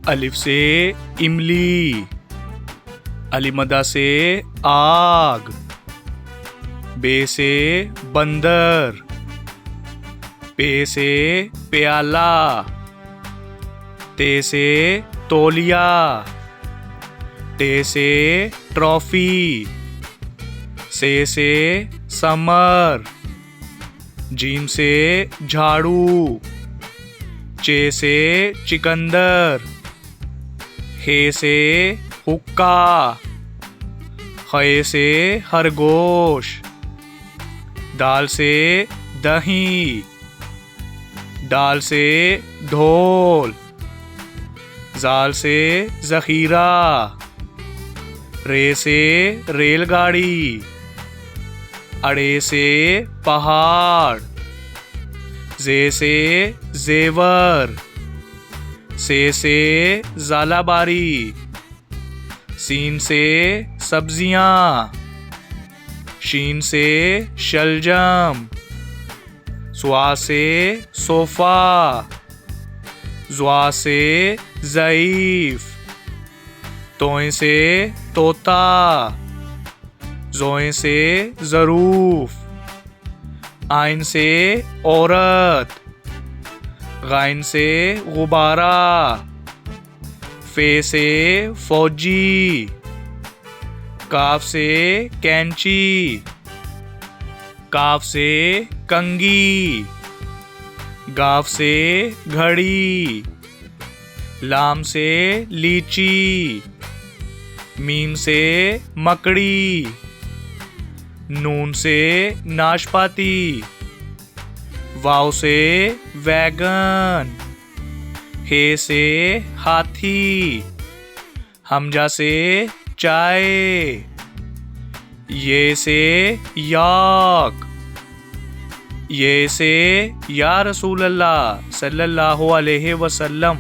अलिफ से इमली, अलिमदा से आग, बे से बंदर, पे से प्याला, ते से तौलिया, टे से ट्रॉफी, से समर, जीम से झाड़ू, चे से चिकंदर, हे से हुक्का, खे से खरगोश, दाल से दही, दाल से ढोल, जाल से जखीरा, रे से रेलगाड़ी, अड़े से पहाड़, जे से जेवर, से जालाबारी, सीन से सब्जियां, शीन से शलजम, स्वा से सोफा, ज्वा से ज़ईफ, तोए से तोता, जोए से ज़रूफ, आइन से औरत, गाइन से गुब्बारा, फे से फौजी, काफ से कैंची, काफ से कंगी, गाफ से घड़ी, लाम से लीची, मीम से मकड़ी, नून से नाशपाती, वाव से वैगन, हे से हाथी, हमजा से चाय, ये से याक, ये से या रसूल अल्लाह सल्लल्लाहु अलैहि वसल्लम।